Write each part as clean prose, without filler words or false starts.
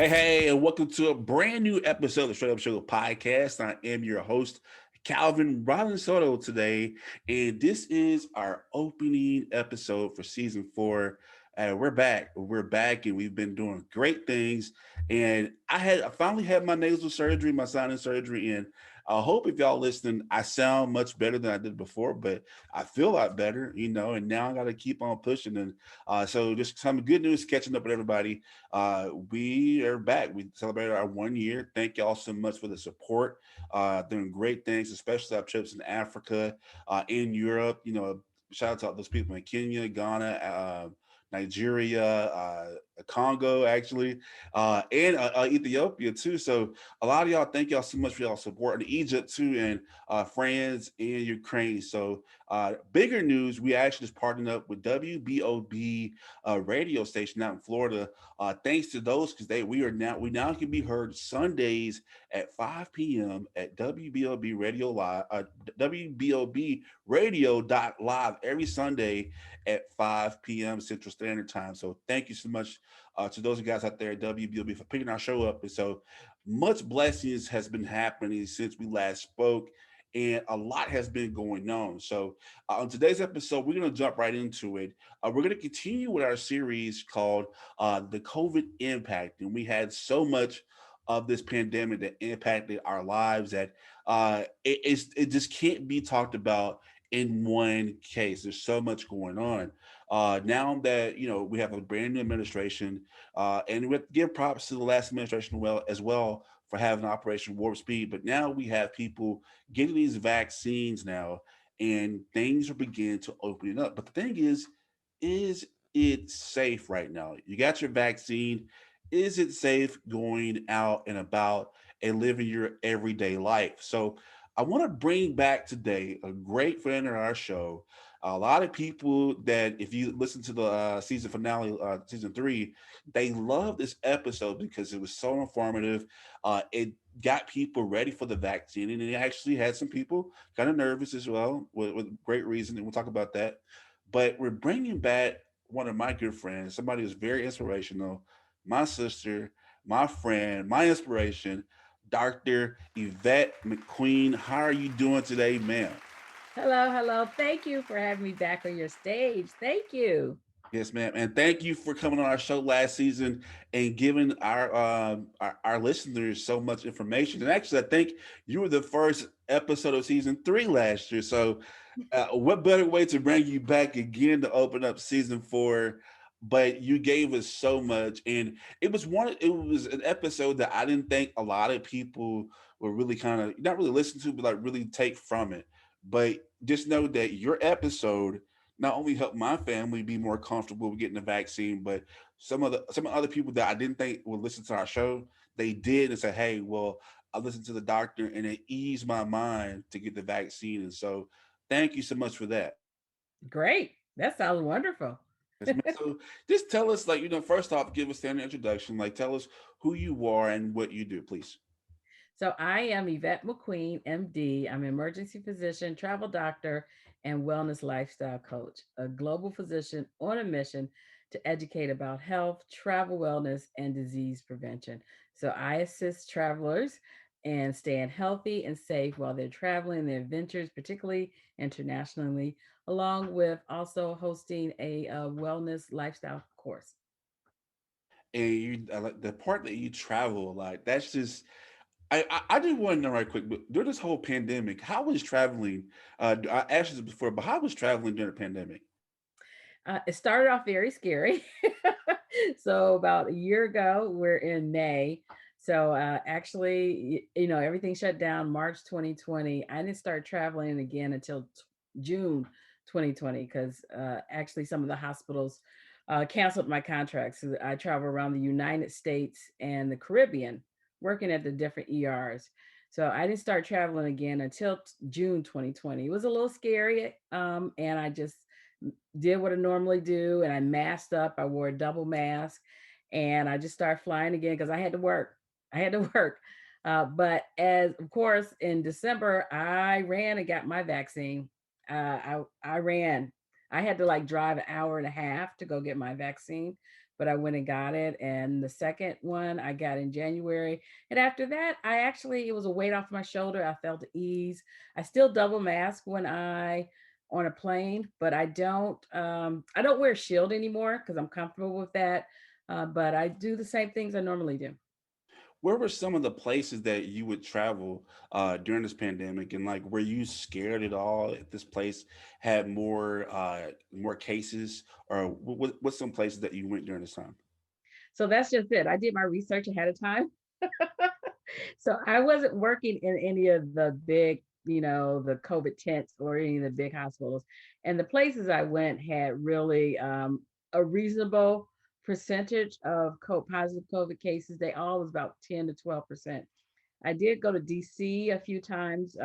Hey, and welcome to a brand new episode of the Straight Up Sugar Podcast. I am your host, Calvin Rollins Soto, today, and this is our opening episode for season 4. We're back. We're back, and we've been doing great things. And I finally had my nasal surgery, my sinus surgery, and I hope if y'all listening, I sound much better than I did before, but I feel a lot better, and now I got to keep on pushing. And so, just some good news, catching up with everybody. We are back. We celebrated our 1 year. Thank y'all so much for the support. Doing great things, especially our trips in Africa, in Europe. Shout out to all those people in Kenya, Ghana, Nigeria, Congo, actually, and Ethiopia too. So a lot of y'all, thank y'all so much for y'all support, and Egypt too, and France and Ukraine. So bigger news, we actually just partnered up with WBOB radio station out in Florida. Thanks to those, because we now can be heard Sundays at 5 p.m. at WBOB Radio Live, WBOB Radio.live every Sunday at 5 p.m. Central Standard Time. So thank you so much to those guys out there at WBOB for picking our show up. And so much blessings has been happening since we last spoke, and a lot has been going on. So on today's episode, we're going to jump right into it. We're going to continue with our series called The COVID Impact. And we had so much of this pandemic that impacted our lives that it just can't be talked about in one case. There's so much going on. Now that we have a brand new administration, and we have to give props to the last administration as well for having Operation Warp Speed. But now we have people getting these vaccines now, and things are beginning to open it up. But the thing is it safe right now? You got your vaccine. Is it safe going out and about and living your everyday life? So I want to bring back today a great friend of our show. A lot of people that, if you listen to the season finale, season 3, they love this episode because it was so informative. It got people ready for the vaccine, and it actually had some people kind of nervous as well, with great reason, and we'll talk about that. But we're bringing back one of my good friends, somebody who's very inspirational, my sister, my friend, my inspiration, Dr. Yvette McQueen. How are you doing today, ma'am? Hello, hello. Thank you for having me back on your stage. Thank you. Yes, ma'am. And thank you for coming on our show last season and giving our listeners so much information. And actually, I think you were the first episode of season 3 last year. So, what better way to bring you back again to open up season 4? But you gave us so much, and it was an episode that I didn't think a lot of people would really kind of not really listen to, but like really take from it. But just know that your episode not only helped my family be more comfortable with getting the vaccine, but some other people that I didn't think would listen to our show, they did and said, "Hey, well, I listened to the doctor, and it eased my mind to get the vaccine." And so, thank you so much for that. Great. That sounds wonderful. Yes, ma'am. So, just tell us, like, first off, give a standard introduction. Like, tell us who you are and what you do, please. So, I am Yvette McQueen, MD. I'm an emergency physician, travel doctor, and wellness lifestyle coach, a global physician on a mission to educate about health, travel wellness, and disease prevention. So, I assist travelers and staying healthy and safe while they're traveling their adventures, particularly internationally, along with also hosting a wellness lifestyle course. And I like the part that you travel a lot. That's just I just want to know right quick, but during this whole pandemic, how was traveling? I asked you this before, but how was traveling during the pandemic? It started off very scary. So about a year ago, we're in May. So actually, everything shut down March 2020. I didn't start traveling again until June 2020 because actually some of the hospitals canceled my contracts. So I travel around the United States and the Caribbean, working at the different ERs. So I didn't start traveling again until June 2020. It was a little scary, and I just did what I normally do, and I masked up. I wore a double mask, and I just started flying again because I had to work. I had to work. But as of course, in December, I ran and got my vaccine. I ran. I had to like drive an hour and a half to go get my vaccine, but I went and got it. And the second one I got in January. And after that, it was a weight off my shoulder. I felt ease. I still double mask when I on a plane, but I don't wear a shield anymore because I'm comfortable with that. But I do the same things I normally do. Where were some of the places that you would travel during this pandemic, and like, were you scared at all if this place had more cases, or what's some places that you went during this time? So that's just it. I did my research ahead of time. So I wasn't working in any of the big, the COVID tents or any of the big hospitals. And the places I went had really a reasonable percentage of positive COVID cases. They all was about 10 to 12%. I did go to DC a few times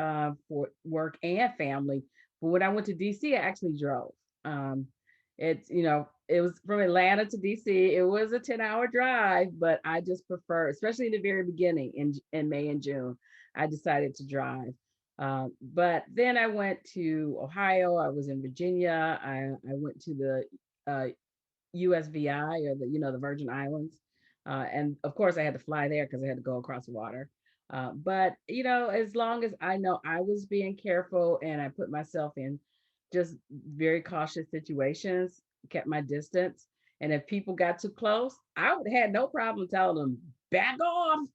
for work and family. But when I went to DC, I actually drove. Um, it was from Atlanta to DC. It was a 10-hour drive, but I just prefer, especially in the very beginning in May and June, I decided to drive. But then I went to Ohio. I was in Virginia. I went to the USVI, or the Virgin Islands. And of course, I had to fly there because I had to go across the water. But as long as I know I was being careful and I put myself in just very cautious situations, kept my distance. And if people got too close, I would have had no problem telling them, back off.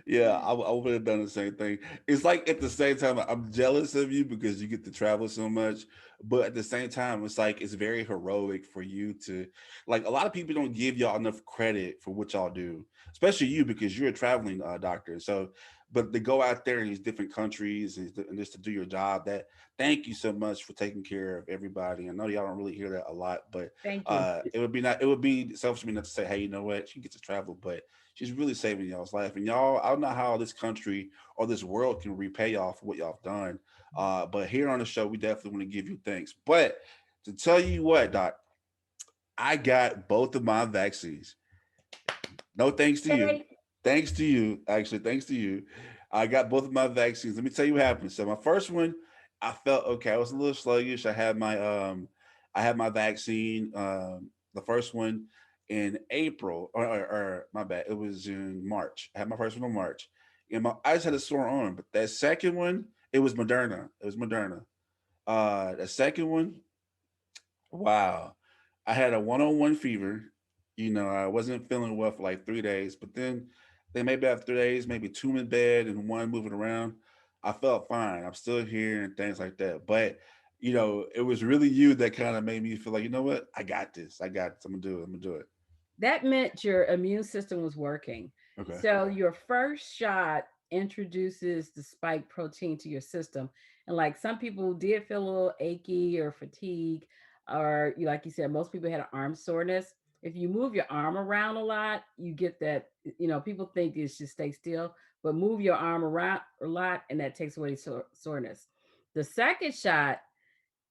Yeah, I would have done the same thing. It's like at the same time, I'm jealous of you because you get to travel so much. But at the same time, it's like it's very heroic for you to, like, a lot of people don't give y'all enough credit for what y'all do, especially you because you're a traveling doctor. So, but to go out there in these different countries and just to do your job, that thank you so much for taking care of everybody. I know y'all don't really hear that a lot, but Thank you. it would be selfish of me not to say, hey, you know what, she gets to travel, but she's really saving y'all's life. And y'all, I don't know how this country or this world can repay y'all for what y'all have done. But here on the show, we definitely want to give you thanks. But to tell you what, Doc, I got both of my vaccines. No thanks to you. Hey, Thanks to you. Actually, thanks to you. I got both of my vaccines. Let me tell you what happened. So my first one, I felt okay. I was a little sluggish. I had my vaccine, the first one in April, or my bad, it was in March. I had my first one in March. And I just had a sore arm. But that second one, it was Moderna. It was Moderna. The second one, wow. I had a 101 fever. I wasn't feeling well for like 3 days, but then maybe after 3 days, maybe two in bed and one moving around, I felt fine. I'm still here and things like that. But it was really you that kind of made me feel like, you know what? I got this. I got this. I'm gonna do it. I'm gonna do it. that meant your immune system was working. Okay. So your first shot introduces the spike protein to your system. And like some people did feel a little achy or fatigue, or like you said, most people had an arm soreness. If you move your arm around a lot, you get that, people think it's just stay still, but move your arm around a lot and that takes away soreness. The second shot,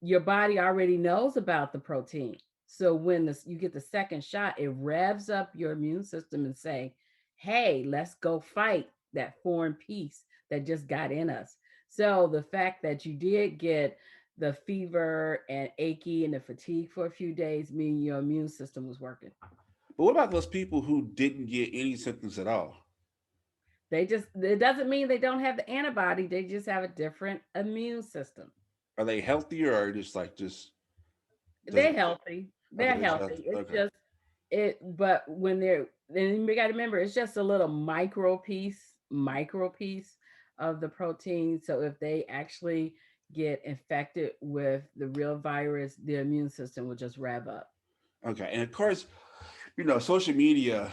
your body already knows about the protein. So when you get the second shot, it revs up your immune system and say, "Hey, let's go fight that foreign piece that just got in us." So the fact that you did get the fever and achy and the fatigue for a few days mean your immune system was working. But what about those people who didn't get any symptoms at all? It doesn't mean they don't have the antibody, they just have a different immune system. Are they healthier or just They're doesn't? healthy. Okay, They're they're just healthy. healthy. It's Okay. just but when they're then we got to remember it's just a little micro piece of the protein. So if they actually get infected with the real virus, their immune system will just rev up. Okay. And of course, social media,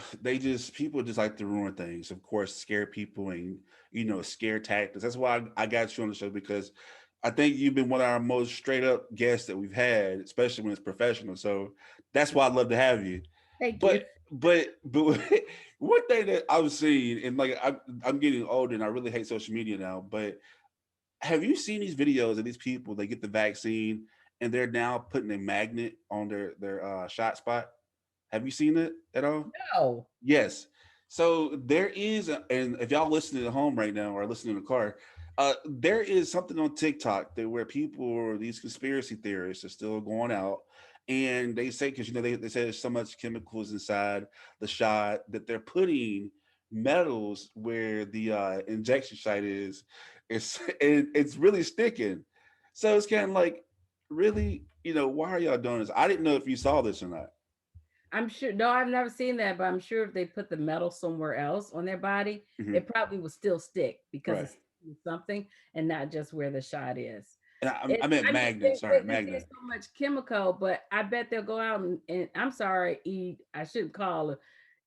people just like to ruin things. Of course, scare people and, scare tactics. That's why I got you on the show because I think you've been one of our most straight up guests that we've had, especially when it's professional. So that's why I'd love to have you. Thank you. But one thing that I was seeing, and like I'm getting older and I really hate social media now, but have you seen these videos of these people? They get the vaccine and they're now putting a magnet on their shot spot. Have you seen it at all? No. Yes. So there is, and if y'all listening at home right now or listening in the car, there is something on TikTok that where people or these conspiracy theorists are still going out And they say, because they say there's so much chemicals inside the shot that they're putting metals where the injection site is. It's really sticking. So it's kind of like, really, why are y'all doing this? I didn't know if you saw this or not. I'm sure. No, I've never seen that, but I'm sure if they put the metal somewhere else on their body, Hmm. it probably will still stick because Right. it's something and not just where the shot is. And I It, meant I mean, magnet. Sorry, there's magnet. so much chemical, but I bet they'll go out and I'm sorry, I shouldn't call it,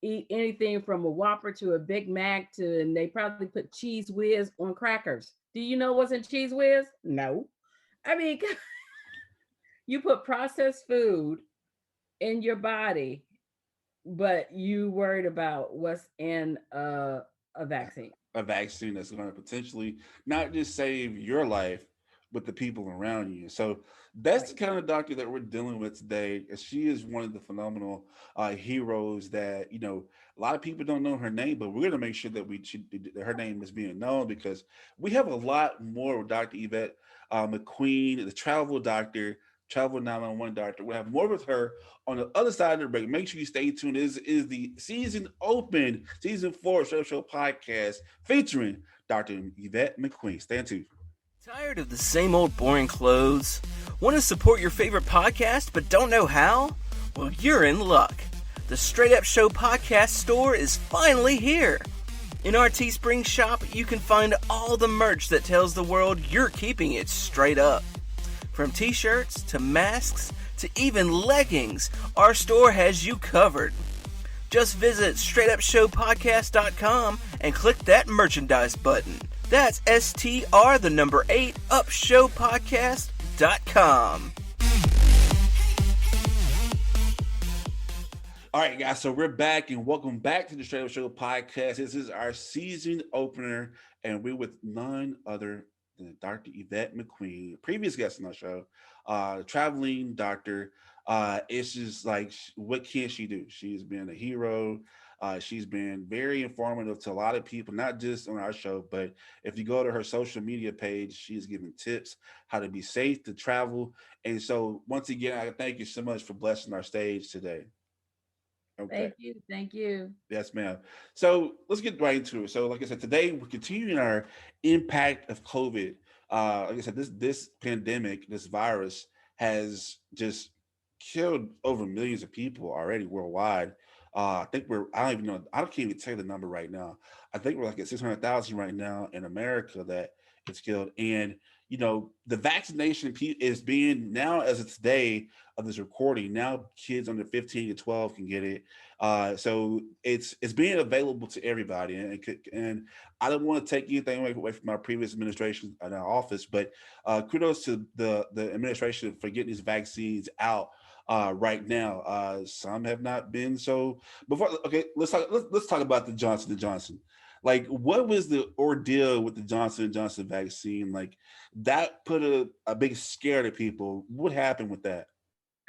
eat anything from a Whopper to a Big Mac to, and they probably put cheese whiz on crackers. Do you know what's in cheese whiz? No. I mean, you put processed food in your body, but you worried about what's in a vaccine. A vaccine that's going to potentially not just save your life, but the people around you. So that's the Right. kind of doctor that we're dealing with today. And she is one of the phenomenal heroes that, a lot of people don't know her name, but we're going to make sure that that her name is being known, because we have a lot more with Dr. Yvette McQueen, the travel doctor, travel 911 doctor. We'll have more with her on the other side of the break. Make sure you stay tuned. This is the season 4 Show podcast featuring Dr. Yvette McQueen. Stay tuned. Tired of the same old boring clothes? Want to support your favorite podcast but don't know how? Well, you're in luck. The Straight Up Show podcast store is finally here. In our Teespring shop, you can find all the merch that tells the world you're keeping it straight up. From t-shirts to masks to even leggings, our store has you covered. Just visit straightupshowpodcast.com and click that merchandise button. That's STR the number 8 upshowpodcast.com. All right, guys. So we're back, and welcome back to the Straight Up Show podcast. This is our season opener, and we're with none other than Dr. Yvette McQueen, previous guest on our show, traveling doctor. It's just like, what can she do? She's been a hero. She's been very informative to a lot of people, not just on our show, but if you go to her social media page, she's giving tips how to be safe to travel. And so, once again, I thank you so much for blessing our stage today. Okay. Thank you. Thank you. Yes, ma'am. So let's get right into it. So, like I said, today we're continuing our impact of COVID. Like I said, this pandemic, this virus, has just killed over millions of people already worldwide. I think I don't even know, I can't even tell you the number right now. I think we're like at 600,000 right now in America that it's killed. And, the vaccination is being, now as of today of this recording, now kids under 15 to 12 can get it. So it's being available to everybody, and I don't want to take anything away from our previous administration in our office, but kudos to the administration for getting these vaccines out right now. Some have not been so. Before, okay, let's talk about the Johnson and Johnson. Like, what was the ordeal with the Johnson and Johnson vaccine? Like, that put a big scare to people. What happened with that?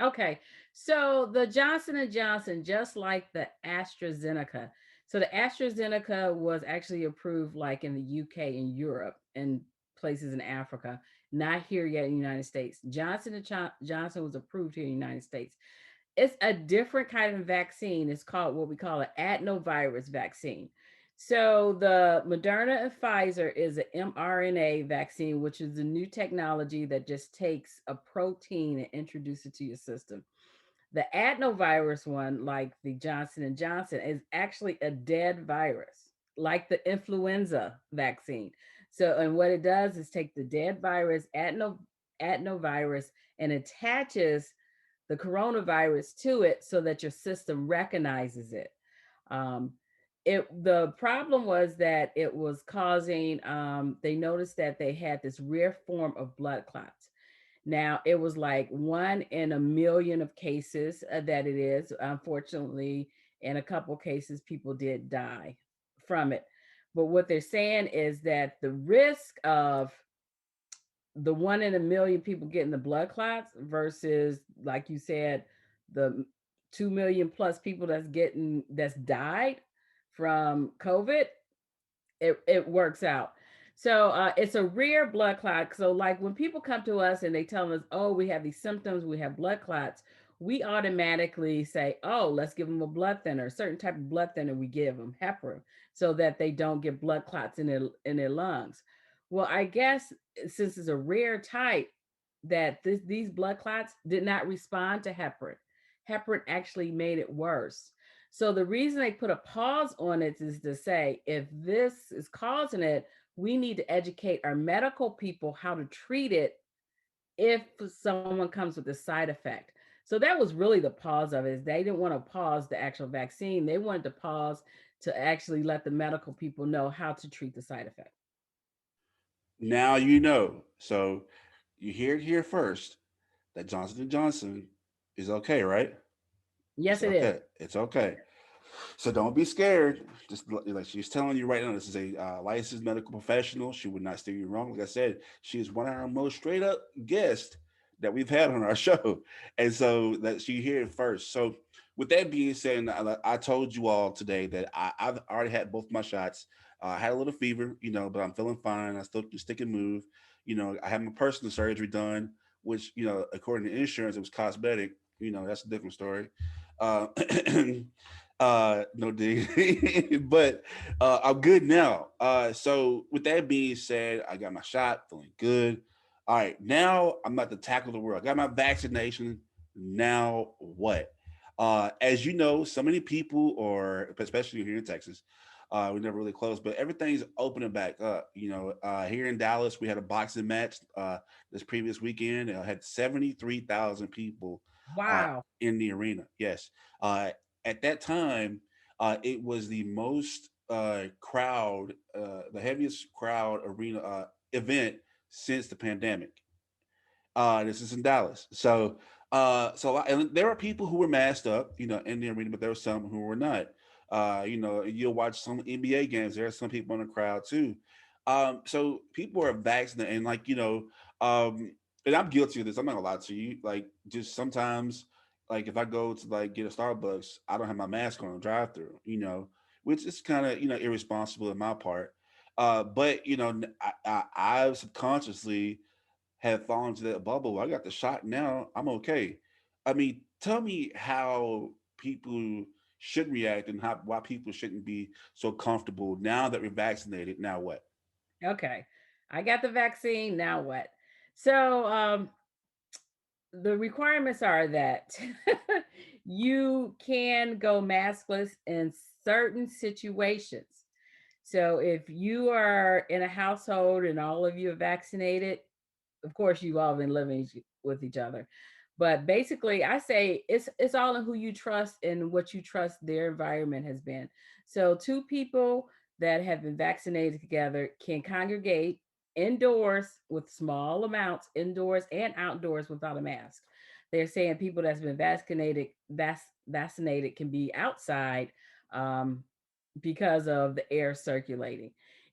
Okay. So the Johnson and Johnson, just like the AstraZeneca. So the AstraZeneca was actually approved like in the UK and Europe and places in Africa, not here yet in the United States. Johnson and Johnson was approved here in the United States. It's a different kind of vaccine. It's called what we call an adenovirus vaccine. So the Moderna and Pfizer is an mRNA vaccine, which is a new technology that just takes a protein and introduces it to your system. The adenovirus one, like the Johnson and Johnson, is actually a dead virus, like the influenza vaccine. So, and what it does is take the dead virus, adenovirus, and attaches the coronavirus to it so that your system recognizes it. Um, the problem was that it was causing, they noticed that they had this rare form of blood clots. Now, it was like 1 in a million of cases that it is. Unfortunately, in a couple cases, people did die from it. But what they're saying is that the risk of the 1 in a million people getting the blood clots versus, like you said, the 2 million plus people that's died from COVID, it works out. So it's a rare blood clot. So like when people come to us and they tell us, oh, we have these symptoms, we have blood clots, we automatically say, oh, let's give them a blood thinner, a certain type of blood thinner we give them, heparin, so that they don't get blood clots in their lungs. Well, I guess since it's a rare type, that these blood clots did not respond to heparin. Heparin actually made it worse. So the reason they put a pause on it is to say, if this is causing it, we need to educate our medical people how to treat it if someone comes with a side effect. So that was really the pause of it. Is they didn't want to pause the actual vaccine. They wanted to pause to actually let the medical people know how to treat the side effect. Now you know. So you hear it here first that Johnson and Johnson is okay, right? It's Yes, it is. okay. It's okay. So don't be scared. Just like she's telling you right now, this is a licensed medical professional. She would not steer you wrong. Like I said, she is one of our most straight up guests that we've had on our show, and so that she hear it first. So with that being said, I told you all today that I've already had both my shots. I had a little fever, but I'm feeling fine. I still can stick and move. I had my personal surgery done, which according to insurance, it was cosmetic. That's a different story. Uh, no dig, but I'm good now. So with that being said, I got my shot, feeling good. All right, now I'm about to tackle the world. I got my vaccination. Now what? As you know, so many people, or especially here in Texas, we're never really close, but everything's opening back up. Here in Dallas, we had a boxing match this previous weekend. It had 73,000 people Wow. in the arena. Yes. At that time, it was the most the heaviest crowd arena event since the pandemic. This is in Dallas. And there are people who were masked up, in the arena, but there were some who were not. You'll watch some NBA games. There are some people in the crowd too. So people are vaccinated, and and I'm guilty of this. I'm not gonna lie to you. Like, just sometimes, like if I go to like get a Starbucks, I don't have my mask on the drive-through. Which is kind of irresponsible on my part. But I subconsciously have fallen into that bubble. I got the shot now. I'm okay. I mean, tell me how people should react and why people shouldn't be so comfortable now that we're vaccinated. Now what? Okay. I got the vaccine. Now what? So the requirements are that you can go maskless in certain situations. So if you are in a household and all of you are vaccinated, of course you've all been living with each other. But basically, I say it's all in who you trust and what you trust their environment has been. So two people that have been vaccinated together can congregate indoors with small amounts, indoors and outdoors without a mask. They're saying people that's been vaccinated can be outside um, because of the air circulating.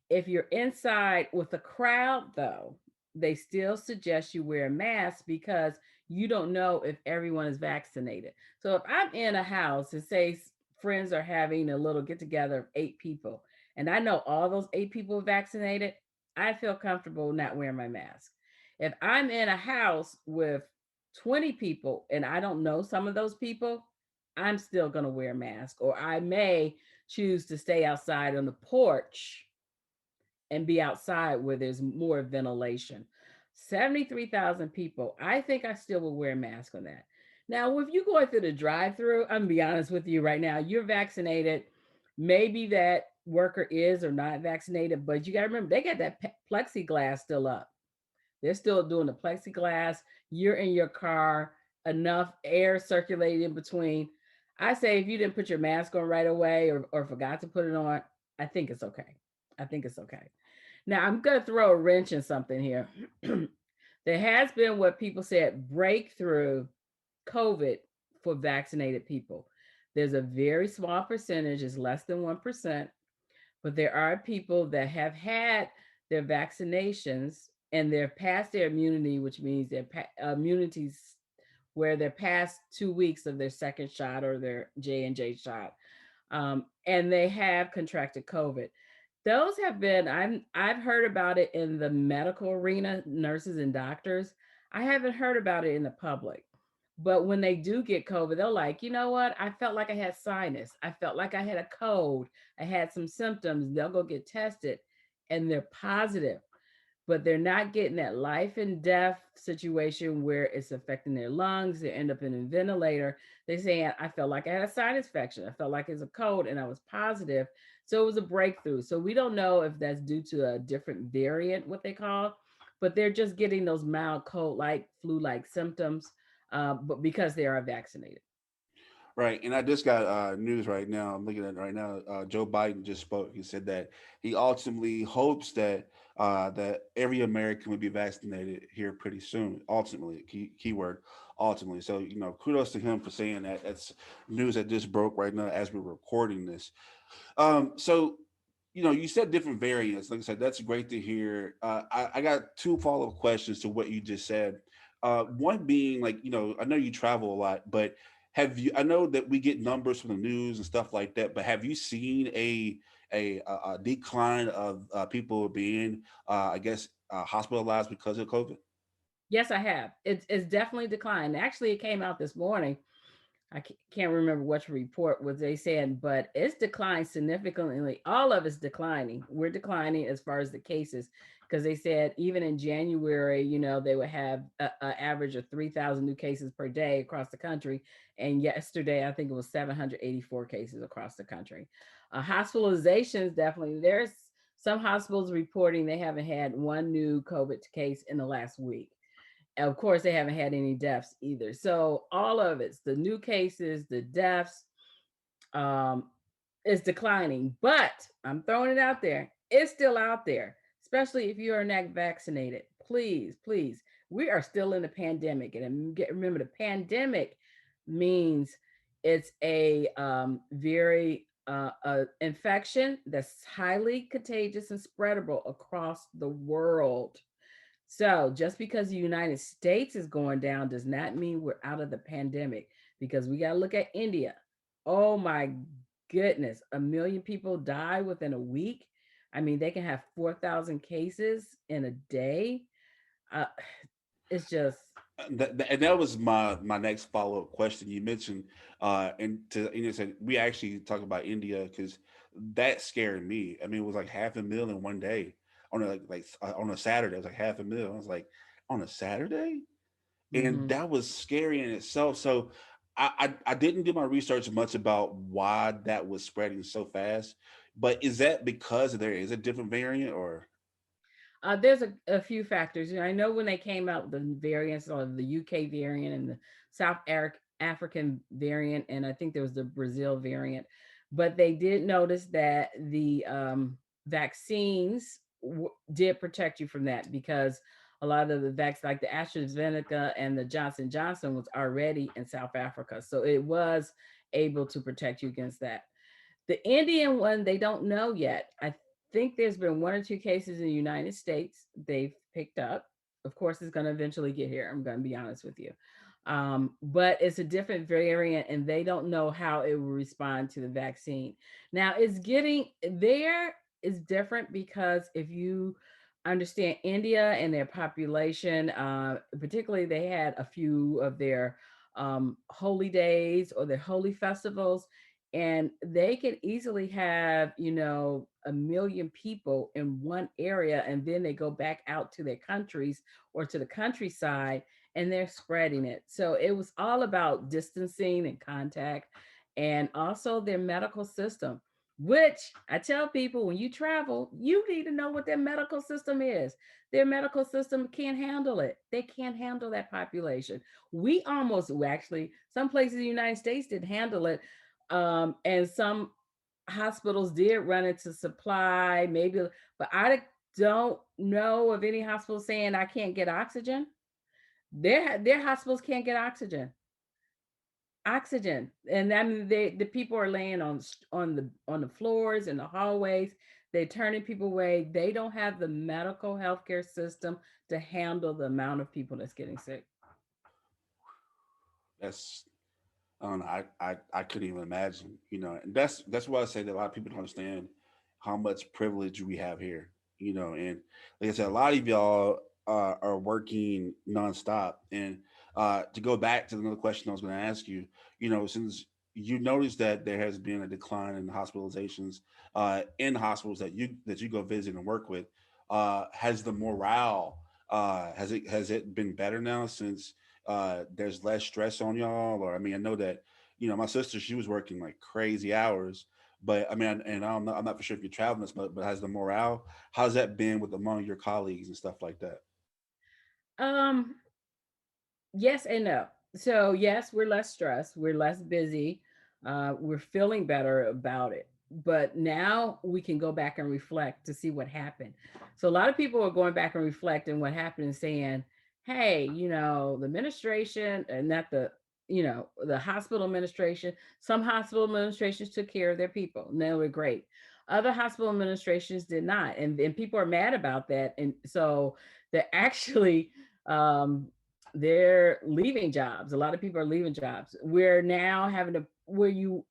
If you're inside with a crowd, though, they still suggest you wear a mask because you don't know if everyone is vaccinated. So if I'm in a house and say friends are having a little get together of 8 people, and I know all those 8 people are vaccinated, I feel comfortable not wearing my mask. If I'm in a house with 20 people and I don't know some of those people, I'm still going to wear a mask, or I may choose to stay outside on the porch and be outside where there's more ventilation. 73,000 people. I think I still will wear a mask on that. Now, if you go through the drive through, I'm gonna be honest with you right now, you're vaccinated. Maybe that worker is or not vaccinated, but you got to remember they got that plexiglass still up. They're still doing the plexiglass. You're in your car, enough air circulating in between. I say if you didn't put your mask on right away or forgot to put it on, I think it's okay. I think it's okay. Now I'm going to throw a wrench in something here. There has been what people said breakthrough COVID for vaccinated people. There's a very small percentage, it's less than 1%, but there are people that have had their vaccinations and they're past their immunity, which means their immunities where they're past 2 weeks of their second shot or their J&J shot, and they have contracted COVID. Those have been I've heard about it in the medical arena, nurses and doctors. I haven't heard about it in the public. But when they do get COVID, they're like, you know what? I felt like I had sinus. I felt like I had a cold. I had some symptoms. They'll go get tested and they're positive, but they're not getting that life and death situation where it's affecting their lungs. They end up in a ventilator. They saying, I felt like I had a sinus infection. I felt like it's a cold and I was positive. So it was a breakthrough. So we don't know if that's due to a different variant, what they call, but they're just getting those mild cold like flu like symptoms, but because they are vaccinated. Right. And I just got news right now. I'm looking at it right now. Joe Biden just spoke. He said that he ultimately hopes that that every American will be vaccinated here pretty soon. Ultimately, keyword ultimately. So, kudos to him for saying that. That's news that just broke right now as we're recording this. So, you said different variants. Like I said, that's great to hear. I got two follow-up questions to what you just said. One being like, I know you travel a lot, but I know that we get numbers from the news and stuff like that, but have you seen a decline of people being, I guess, hospitalized because of COVID? Yes, I have. It's definitely declined. Actually, it came out this morning. I can't remember which report was they saying, but it's declined significantly. All of it's declining. We're declining as far as the cases because they said even in January, they would have an average of 3,000 new cases per day across the country. And yesterday, I think it was 784 cases across the country. Hospitalizations, definitely. There's some hospitals reporting they haven't had one new COVID case in the last week. Of course, they haven't had any deaths either. So all of it's the new cases, the deaths, um, is declining. But I'm throwing it out there. It's still out there, especially if you are not vaccinated. Please, please, we are still in the pandemic, and remember, the pandemic means it's a very infection that's highly contagious and spreadable across the world. So just because the United States is going down does not mean we're out of the pandemic, because we got to look at India. Oh my goodness, a million people die within a week. I mean, they can have 4,000 cases in a day. Uh, it's just, And that was my next follow up question. You mentioned and you said we actually talked about India because that scared me. I mean, it was like 500,000 in one day on on a Saturday. It was like 500,000. I was like, on a Saturday, and mhm. that was scary in itself. So I didn't do my research much about why that was spreading so fast. But is that because there is a different variant or? There's a few factors. I know when they came out, the variants of the UK variant and the African variant, and I think there was the Brazil variant, but they did notice that the vaccines did protect you from that, because a lot of the vaccines, like the AstraZeneca and the Johnson & Johnson, was already in South Africa, so it was able to protect you against that. The Indian one, they don't know yet. I think there's been one or two cases in the United States they've picked up. Of course, it's going to eventually get here. I'm going to be honest with you. But it's a different variant, and they don't know how it will respond to the vaccine. Now, it's getting there is different, because if you understand India and their population, particularly they had a few of their holy days or their holy festivals, and they could easily have, a million people in one area, and then they go back out to their countries or to the countryside, and they're spreading it. So it was all about distancing and contact, and also their medical system, which I tell people, when you travel, you need to know what their medical system is. Their medical system can't handle it. They can't handle that population. We almost, actually, some places in the United States didn't handle it, and some hospitals did run into supply, maybe, but I don't know of any hospital saying I can't get oxygen. Their hospitals can't get oxygen, and I mean, the people are laying on the floors in the hallways. They're turning people away. They don't have the medical healthcare system to handle the amount of people that's getting sick. That's I don't know. I couldn't even imagine, and that's why I say that a lot of people don't understand how much privilege we have here, and like I said, a lot of y'all are working nonstop, and To go back to another question I was going to ask you, since you noticed that there has been a decline in hospitalizations in hospitals that you go visit and work with, has the morale has it been better now since there's less stress on y'all? Or I mean, I know that my sister, she was working like crazy hours, but I mean, and I'm not for sure if you're traveling this much, but has the morale, how's that been with among your colleagues and stuff like that? Um, Yes and no. So yes, we're less stressed, we're less busy, we're feeling better about it. But now we can go back and reflect to see what happened. So a lot of people are going back and reflecting what happened and saying, "Hey, the administration and not the hospital administration. Some hospital administrations took care of their people, and they were great. Other hospital administrations did not, and people are mad about that. And so they're actually." Um, they're leaving jobs. A lot of people are leaving jobs. We're now having to where you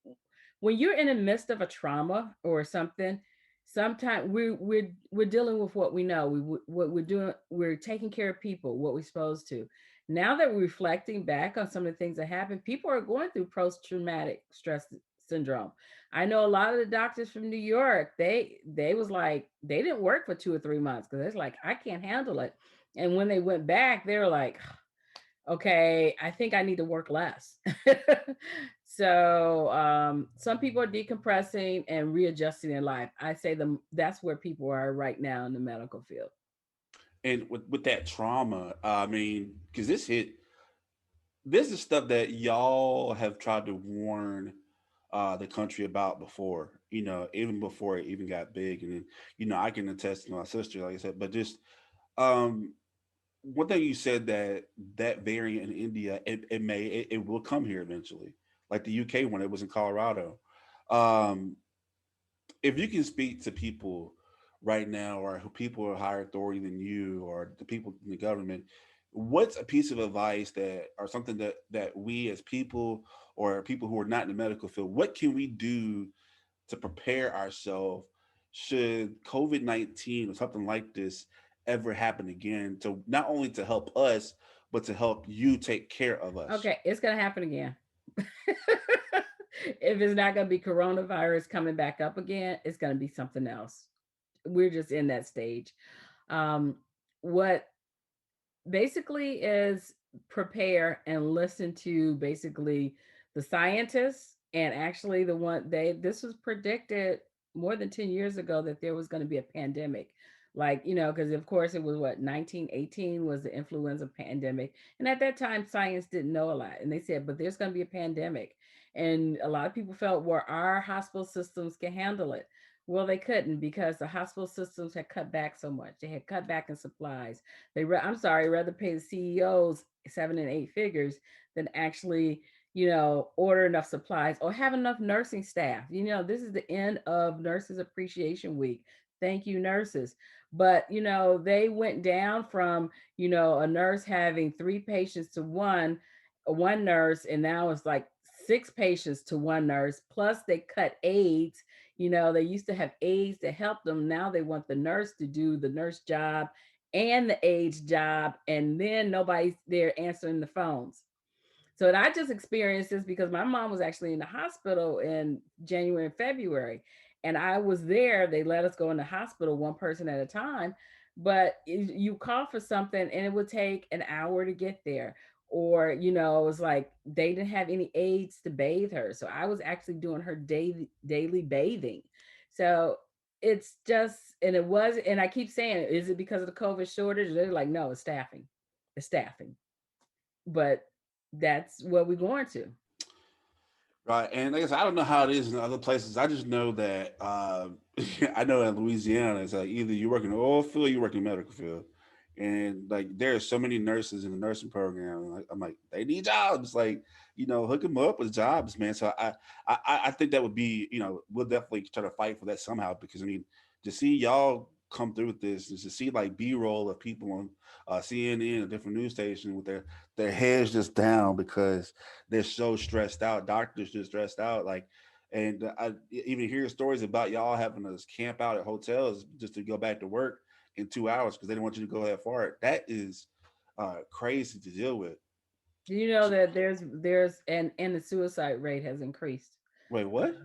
when you're in the midst of a trauma or something, sometimes we're dealing with what we know. What we're doing, we're taking care of people, what we're supposed to. Now that we're reflecting back on some of the things that happened, people are going through post-traumatic stress syndrome. I know a lot of the doctors from New York, they was like they didn't work for 2 or 3 months because it's like I can't handle it. And when they went back, they were like, okay, I think I need to work less. So some people are decompressing and readjusting their life. I say that's where people are right now in the medical field. And with that trauma, I mean, because this is stuff that y'all have tried to warn the country about before, even before it even got big. And then, I can attest to my sister, like I said, but just um, one thing you said, that variant in India, it will come here eventually, like the UK one, it was in Colorado. Um, if you can speak to people right now, or who people are higher authority than you, or the people in the government, what's a piece of advice that, or something that we as people, or people who are not in the medical field, what can we do to prepare ourselves should COVID-19 or something like this ever happen again, to not only to help us, but to help you take care of us? Okay, it's gonna happen again. If it's not gonna be coronavirus coming back up again, it's gonna be something else. We're just in that stage. What basically is prepare and listen to basically the scientists, and actually the one they this was predicted more than 10 years ago that there was going to be a pandemic, like because of course it was what 1918 was the influenza pandemic, and at that time science didn't know a lot, and they said but there's going to be a pandemic, and a lot of people felt well our hospital systems can handle it. Well, they couldn't because the hospital systems had cut back so much. They had cut back in supplies. I'm sorry, rather pay the CEOs 7 and 8 figures than actually, order enough supplies or have enough nursing staff. This is the end of Nurses Appreciation Week. Thank you, nurses. But, they went down from, a nurse having 3 patients to one nurse, and now it's like 6 patients to one nurse. Plus, they cut aides. They used to have aides to help them. Now they want the nurse to do the nurse job and the age job, and then nobody's there answering the phones. So and I just experienced this because my mom was actually in the hospital in January and February, and I was there. They let us go in the hospital one person at a time, but you call for something and it would take an hour to get there. Or, it was like they didn't have any aides to bathe her. So I was actually doing her daily bathing. So it's just, and it was, and I keep saying, is it because of the COVID shortage? They're like, no, it's staffing. It's staffing. But that's what we're going to. Right. And like I said, I don't know how it is in other places. I just know that I know in Louisiana, it's like either you work in the oil field, or you work in the medical field. And like there are so many nurses in the nursing program. Like, I'm like, they need jobs. Like, hook them up with jobs, man. So I think that would be, we'll definitely try to fight for that somehow, because I mean, to see y'all come through with this, and to see like B-roll of people on CNN and different news stations with their heads just down because they're so stressed out. Doctors just stressed out. Like, and I even hear stories about y'all having to camp out at hotels just to go back to work in 2 hours because they don't want you to go that far. That is crazy to deal with. Do you know that there's and the suicide rate has increased? Wait, what?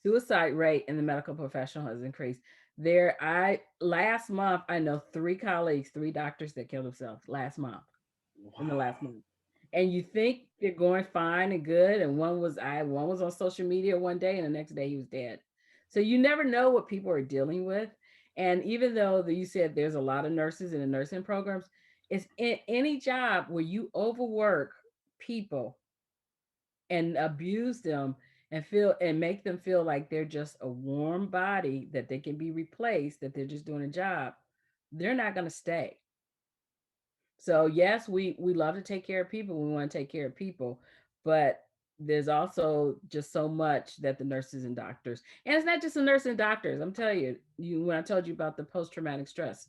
Suicide rate in the medical professional has increased. There, I last month I know three colleagues, three doctors that killed themselves last month in the last Wow. month. And you think they're going fine and good, and one was on social media one day, and the next day he was dead. So you never know what people are dealing with. And even though you said there's a lot of nurses in the nursing programs, it's in any job where you overwork people and abuse them and feel and make them feel like they're just a warm body that they can be replaced, that they're just doing a job, they're not going to stay. So yes, we love to take care of people, we want to take care of people, but there's also just so much that the nurses and doctors, and it's not just the nurses and doctors. I'm telling you when I told you about the post traumatic stress,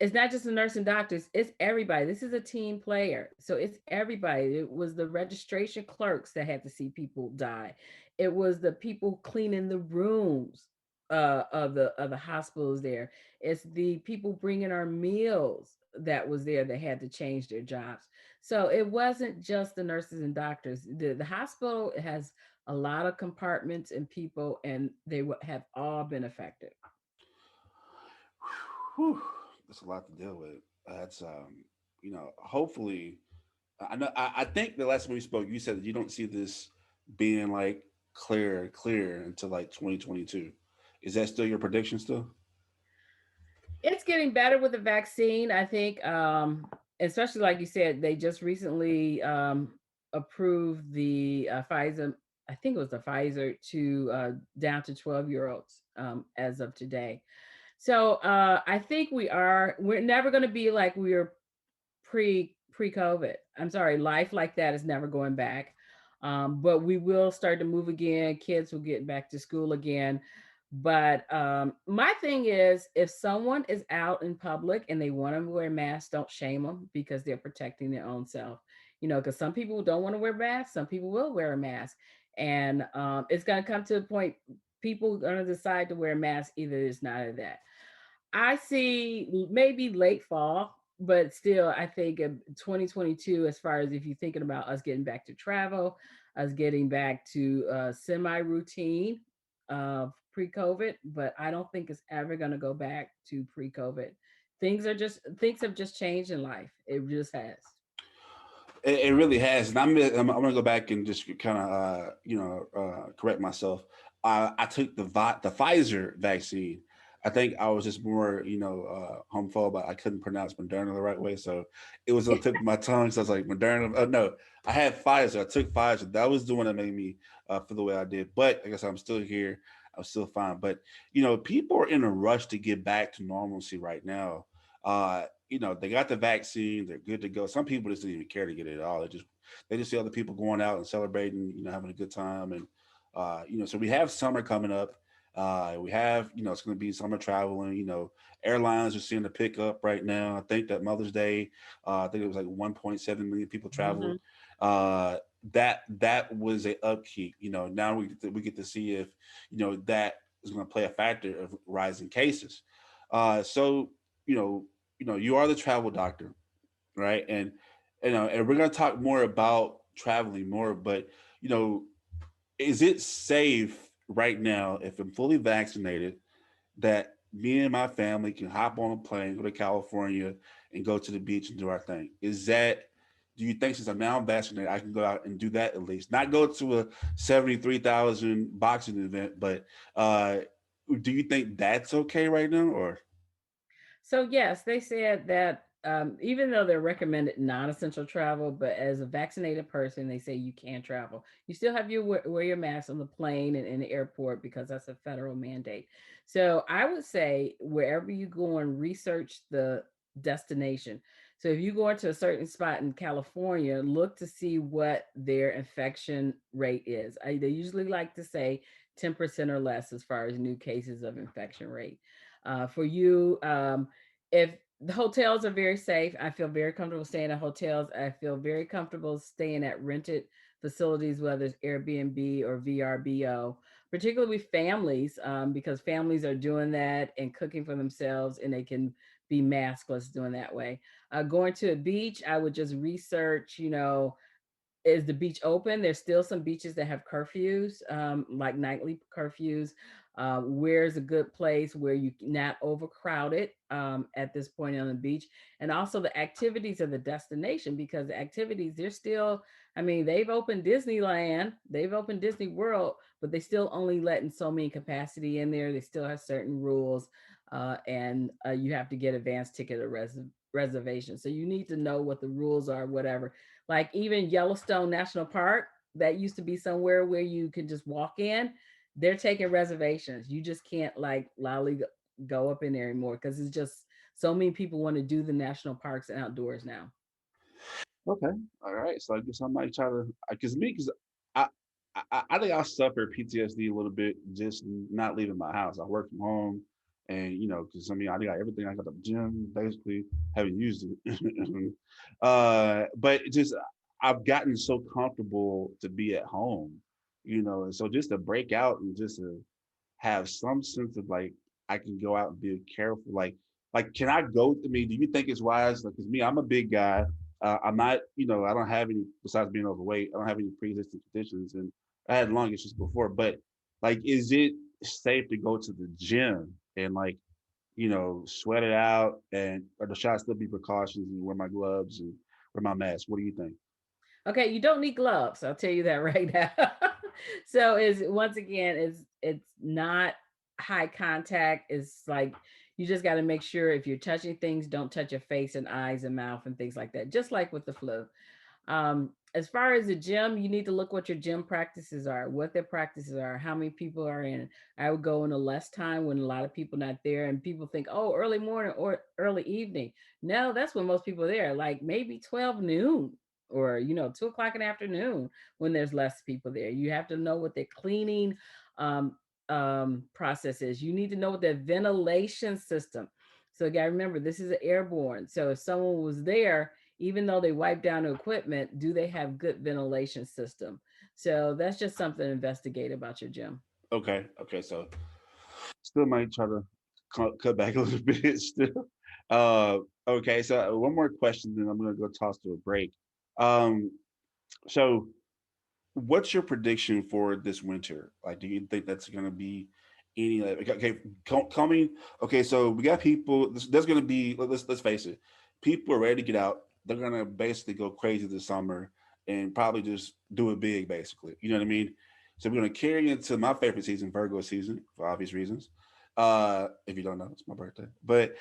it's not just the nurse and doctors, it's everybody. This is a team player, so it's everybody. It was the registration clerks that had to see people die. It was the people cleaning the rooms of the hospitals there. It's the people bringing our meals that was there that had to change their jobs. So it wasn't just the nurses and doctors. The hospital has a lot of compartments and people, and they have all been affected. Whew, that's a lot to deal with. That's hopefully, I know. I think the last time we spoke, you said that you don't see this being like clear until like 2022. Is that still your prediction? Still? It's getting better with the vaccine. I think, especially like you said, they just recently approved the Pfizer. I think it was the Pfizer to down to 12-year-olds as of today. So I think we're never going to be like we were pre COVID. I'm sorry, life like that is never going back. But we will start to move again. Kids will get back to school again. But my thing is, if someone is out in public and they want to wear masks, don't shame them because they're protecting their own self. You know, because some people don't want to wear masks, some people will wear a mask, and it's going to come to a point people are going to decide to wear a mask. Either it's not or that. I see maybe late fall, but still, I think of 2022, as far as if you're thinking about us getting back to travel, us getting back to semi routine of pre COVID, but I don't think it's ever going to go back to pre COVID. Things have just changed in life. It just has. It really has, and I'm gonna go back and just kind of correct myself. I took the Pfizer vaccine. I think I was just more homophobe, but I couldn't pronounce Moderna the right way, so it was on the tip of my tongue. So I was like Moderna. Oh no, I had Pfizer. I took Pfizer. That was the one that made me feel the way I did. But I guess I'm still here. I'm still fine. But people are in a rush to get back to normalcy right now. They got the vaccine, they're good to go. Some people just didn't even care to get it at all. They just see other people going out and celebrating, having a good time. And so we have summer coming up. We have, it's going to be summer traveling. Airlines are seeing a pickup right now. I think that Mother's Day, I think it was like 1.7 million people traveled. Mhm. Uh, that was a upkeep. Now we get to see if that is going to play a factor of rising cases. So you know you are the travel doctor, right? And we're going to talk more about traveling more, but you know is it safe right now, if I'm fully vaccinated, that me and my family can hop on a plane, go to California, and go to the beach and do our thing? Do you think, since I'm now vaccinated, I can go out and do that, at least not go to a 73,000 boxing event, but do you think that's okay right now? Or So yes, they said that even though they're recommended non-essential travel, but as a vaccinated person, they say you can travel. You still have your wear your mask on the plane and in the airport because that's a federal mandate. So I would say wherever you go and research the destination. So if you go into a certain spot in California, look to see what their infection rate is. They usually like to say 10% or less as far as new cases of infection rate. For you, if the hotels are very safe, I feel very comfortable staying at hotels. I feel very comfortable staying at rented facilities, whether it's Airbnb or VRBO, particularly with families, because families are doing that and cooking for themselves, and they can be maskless doing that way. Going to a beach, I would just research, is the beach open? There's still some beaches that have curfews, like nightly curfews. Where's a good place where you not overcrowded at this point on the beach, and also the activities of the destination, because the activities they're still. I mean, they've opened Disneyland, they've opened Disney World, but they still only letting so many capacity in there. They still have certain rules, and you have to get advance ticket or reservation. So you need to know what the rules are, whatever. Like even Yellowstone National Park, that used to be somewhere where you could just walk in. They're taking reservations. You just can't like loudly go up in there anymore because it's just so many people want to do the national parks and outdoors now. Okay. All right. So I guess I might try to, because I, I think I suffer PTSD a little bit just not leaving my house. I work from home, and because I got everything. I got the gym, basically haven't used it. But it just I've gotten so comfortable to be at home, and so just to break out and just to have some sense of like I can go out and be careful. Like can I go? I mean, do you think it's wise? Like, because me, I'm a big guy. I'm not, I don't have any besides being overweight. I don't have any pre-existing conditions, and I had lung issues before. But like, is it safe to go to the gym and like, sweat it out, and or the shots still be precautions and wear my gloves and wear my mask? What do you think? Okay, you don't need gloves. I'll tell you that right now. So is once again, it's not high contact. It's like you just got to make sure if you're touching things, don't touch your face and eyes and mouth and things like that. Just like with the flu. As far as the gym, you need to look what your gym practices are, what their practices are, how many people are in. I would go in a less time when a lot of people not there, and people think, oh, early morning or early evening. No, that's when most people are there, like maybe 12 noon or 2 o'clock in the afternoon when there's less people there. You have to know what their cleaning um, process is. You need to know what their ventilation system. So you got to remember, this is airborne. So if someone was there, even though they wipe down the equipment, do they have good ventilation system? So that's just something to investigate about your gym. Okay. Okay. So still might try to cut back a little bit still. Uh, okay. So one more question, then I'm gonna go toss to a break. Um, so what's your prediction for this winter? Like, do you think that's going to be any like okay coming? Okay, so we got people. There's going to be let's face it, people are ready to get out. They're going to basically go crazy this summer and probably just do it big, basically. You know what I mean? So we're going to carry into my favorite season, Virgo season, for obvious reasons. If you don't know, it's my birthday. But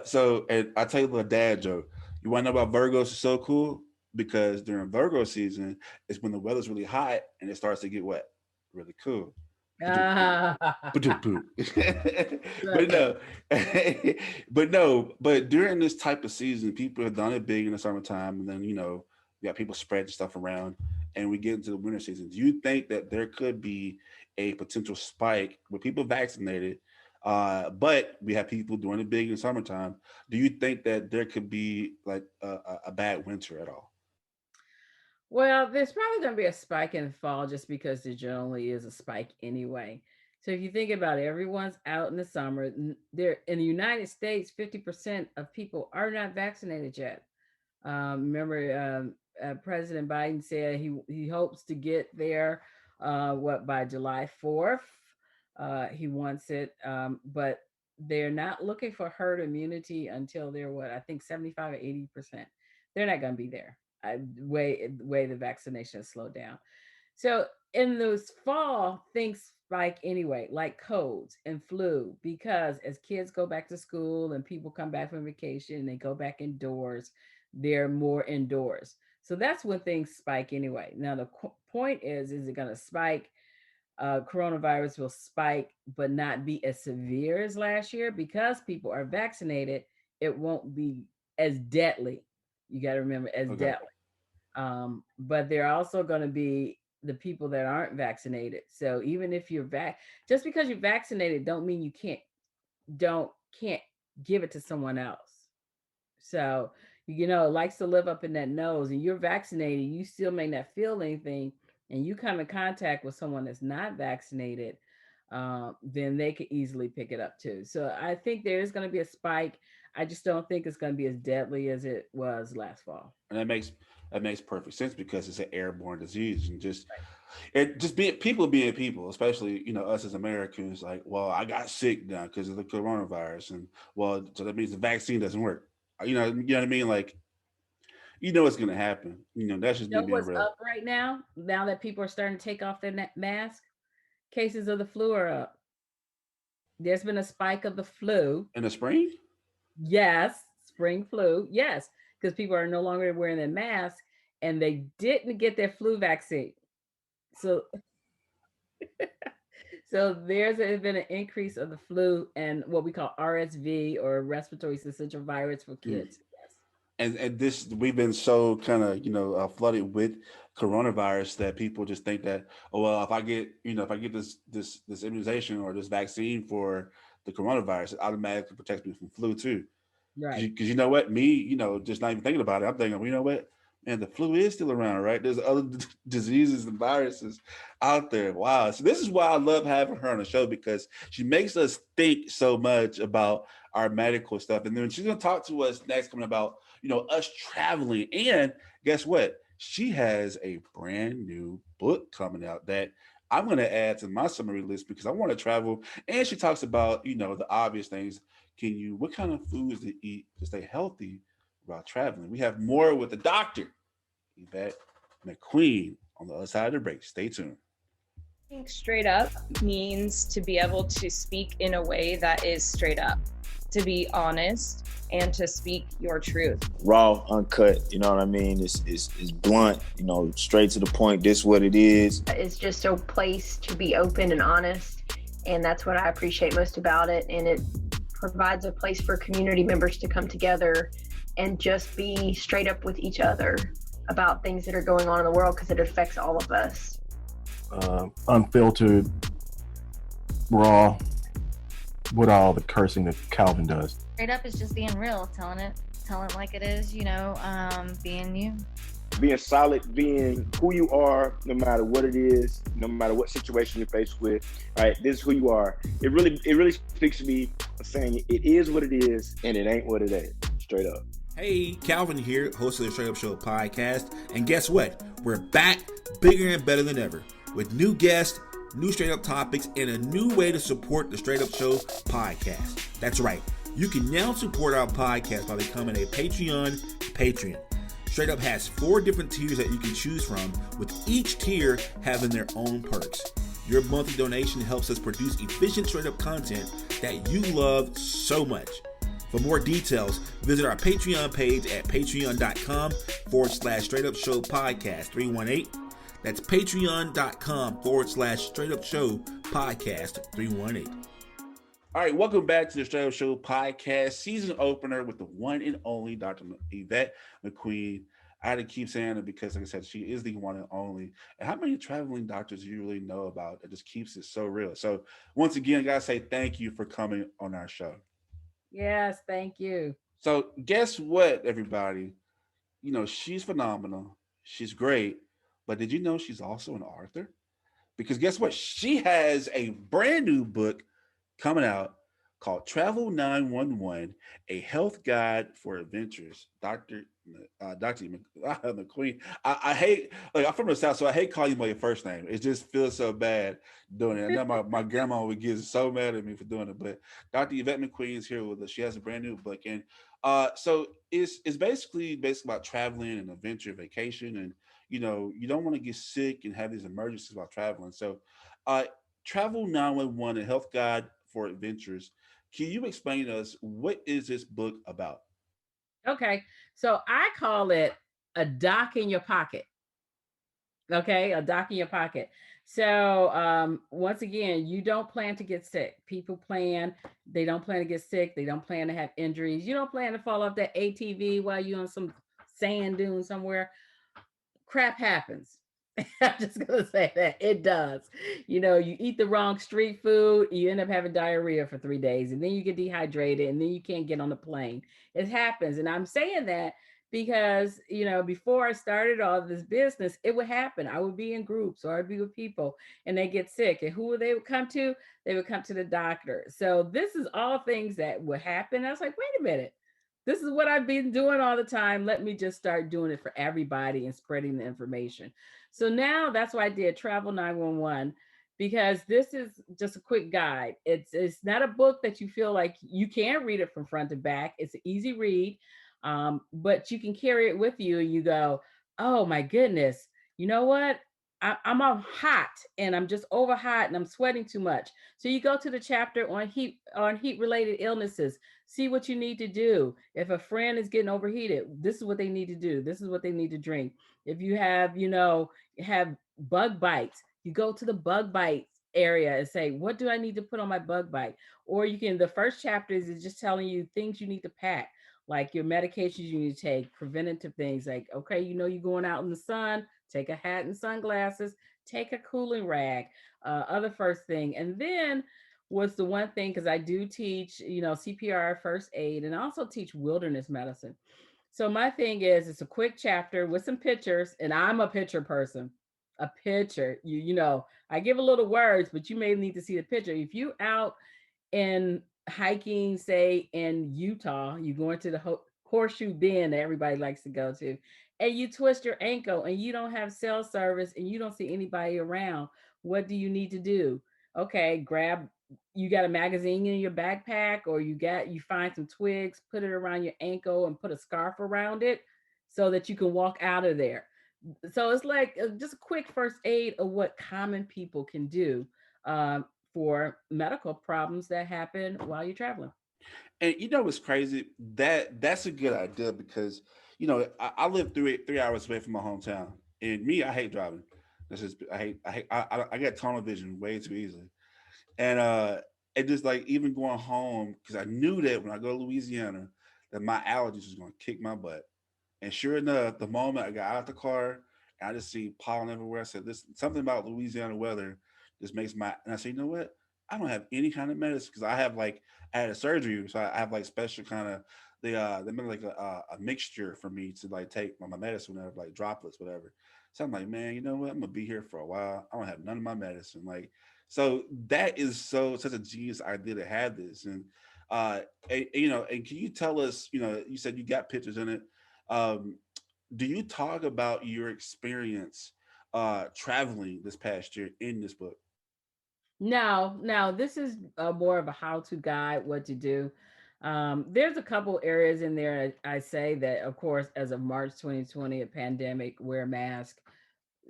so and I tell you a little dad joke. You want to know about Virgos? Is so cool because during Virgo season is when the weather's really hot and it starts to get wet. Really cool. Ba-doom-boo. Ah, Ba-doom-boo. but right. no, but no, but during this type of season, people have done it big in the summertime, and then we got people spreading stuff around, and we get into the winter season. Do you think that there could be a potential spike with people vaccinated, but we have people doing it big in the summertime? Do you think that there could be like a bad winter at all? Well, there's probably going to be a spike in the fall just because there generally is a spike anyway. So if you think about it, everyone's out in the summer. There in the United States, 50% of people are not vaccinated yet. Remember, President Biden said he hopes to get there, what by July 4th. He wants it, but they're not looking for herd immunity until they're what I think 75 or 80%. They're not going to be there. Way the vaccination has slowed down. So in those fall, things spike anyway, like colds and flu, because as kids go back to school and people come back from vacation, they go back indoors, they're more indoors. So that's when things spike anyway. Now the point is it going to spike? Coronavirus will spike, but not be as severe as last year because people are vaccinated. It won't be as deadly. You got to remember, as Okay. deadly. But they're also going to be the people that aren't vaccinated. So even if you're just because you're vaccinated, don't mean you can't give it to someone else. So it likes to live up in that nose, and you're vaccinated, you still may not feel anything, and you come in contact with someone that's not vaccinated, then they could easily pick it up too. So I think there is going to be a spike. I just don't think it's going to be as deadly as it was last fall. And that makes perfect sense because it's an airborne disease, and just being people, especially us as Americans. Like, well, I got sick now because of the coronavirus, and well, so that means the vaccine doesn't work. You know what I mean? Like, it's gonna happen. That's just You me know being what's real. up right now? Now that people are starting to take off their mask, cases of the flu are up. There's been a spike of the flu. In the spring, Yes, spring flu. Yes, because people are no longer wearing their mask and they didn't get their flu vaccine. So, so been an increase of the flu and what we call RSV or respiratory syncytial virus for mm. kids. Yes. and this we've been so kind of flooded with coronavirus that people just think that, oh well, if I get this immunization or this vaccine for the coronavirus, it automatically protects me from flu too. Right. Because you know what, me, just not even thinking about it, I'm thinking, well, you know what, man, the flu is still around, right? There's other diseases and viruses out there. Wow. So this is why I love having her on the show, because she makes us think so much about our medical stuff. And then she's going to talk to us next coming about, us traveling. And guess what? She has a brand new book coming out that I'm going to add to my summary list because I want to travel. And she talks about, the obvious things. What kind of foods to eat to stay healthy while traveling? We have more with the doctor, Yvette McQueen, on the other side of the break. Stay tuned. Speaking straight up means to be able to speak in a way that is straight up, to be honest, and to speak your truth. Raw, uncut, you know what I mean? It's blunt, straight to the point. This what it is. It's just a place to be open and honest, and that's what I appreciate most about it. And it provides a place for community members to come together and just be straight up with each other about things that are going on in the world, because it affects all of us. Unfiltered, raw, with all the cursing that Calvin does. Straight up is just being real, telling it like it is, being you. Being solid, being who you are, no matter what it is, no matter what situation you're faced with. Right, this is who you are. It really speaks to me, saying it is what it is and it ain't what it ain't. Straight up. Hey, Calvin here, host of the Straight Up Show podcast. And guess what? We're back, bigger and better than ever, with new guests, new straight up topics, and a new way to support the Straight Up Show podcast. That's right. You can now support our podcast by becoming a Patreon patron. Straight Up has 4 different tiers that you can choose from, with each tier having their own perks. Your monthly donation helps us produce efficient Straight Up content that you love so much. For more details, visit our Patreon page at patreon.com/Straight Up Show Podcast 318. That's patreon.com/Straight Up Show Podcast 318. All right, welcome back to the Straight Up Show podcast, season opener with the one and only Dr. Yvette McQueen. I had to keep saying it because, like I said, she is the one and only. And how many traveling doctors do you really know about? It just keeps it so real. So once again, I gotta say thank you for coming on our show. Yes, thank you. So guess what, everybody? She's phenomenal. She's great. But did you know she's also an author? Because guess what? She has a brand new book coming out called Travel 911, a health guide for adventurers. Dr. McQueen. I hate, like, I'm from the South, so I hate calling you by your first name. It just feels so bad doing it. I know my grandma would get so mad at me for doing it, but Dr. Yvette McQueen is here with us. She has a brand new book. And so it's basically about traveling and adventure, vacation. And, you don't want to get sick and have these emergencies while traveling. So Travel 911, a health guide for adventurers. Can you explain to us, what is this book about? Okay. So I call it a doc in your pocket. Okay. A doc in your pocket. So once again, you don't plan to get sick. People they don't plan to get sick. They don't plan to have injuries. You don't plan to fall off that ATV while you're on some sand dune somewhere. Crap happens. I'm just gonna say that it does. You eat the wrong street food, you end up having diarrhea for 3 days, and then you get dehydrated, and then you can't get on the plane. It happens, and I'm saying that because before I started all this business, it would happen. I would be in groups, or I'd be with people, and they get sick, and who would they come to? They would come to the doctor. So this is all things that would happen. I was like, wait a minute. This is what I've been doing all the time. Let me just start doing it for everybody and spreading the information. So now that's why I did Travel 911, because this is just a quick guide. It's not a book that you feel like you can read it from front to back. It's an easy read, but you can carry it with you and you go, oh my goodness, you know what? I'm all hot and I'm just over hot and I'm sweating too much. So you go to the chapter on heat related illnesses. See what you need to do. If a friend is getting overheated, this is what they need to do. This is what they need to drink. If you have, have bug bites, you go to the bug bites area and say, what do I need to put on my bug bite? Or you can, the first chapter is just telling you things you need to pack, like your medications you need to take, preventative things like, okay, you're going out in the sun, take a hat and sunglasses, take a cooling rag, other first thing. And then was the one thing, because I do teach, CPR, first aid, and I also teach wilderness medicine. So my thing is, it's a quick chapter with some pictures, and I'm a picture person. A picture, I give a little words, but you may need to see the picture. If you out in hiking, say in Utah, you go into the horseshoe bend that everybody likes to go to, and you twist your ankle and you don't have cell service and you don't see anybody around, what do you need to do? Okay, you got a magazine in your backpack, or you find some twigs, put it around your ankle and put a scarf around it so that you can walk out of there. So it's like just a quick first aid of what common people can do, um, for medical problems that happen while you're traveling. And what's crazy? That's a good idea because I live 3 hours away from my hometown, and me, I hate driving. This is I get tunnel vision way too easily, and it just like even going home because I knew that when I go to Louisiana, that my allergies was going to kick my butt. And sure enough, the moment I got out the car, and I just see pollen everywhere. I said, "This something about Louisiana weather just makes my." And I said, "You know what? I don't have any kind of medicine because I had a surgery, so I have like special kind of they made like a mixture for me to like take my medicine, whatever, like droplets, whatever." So I'm like, man, you know what? I'm gonna be here for a while. I don't have none of my medicine. Like, so that is such a genius idea to have this. Uh, and can you tell us? You said you got pictures in it. Um, do you talk about your experience traveling this past year in this book? Now this is more of a how-to guide, what to do. There's a couple areas in there I say that, of course, as of March 2020, a pandemic, wear a mask,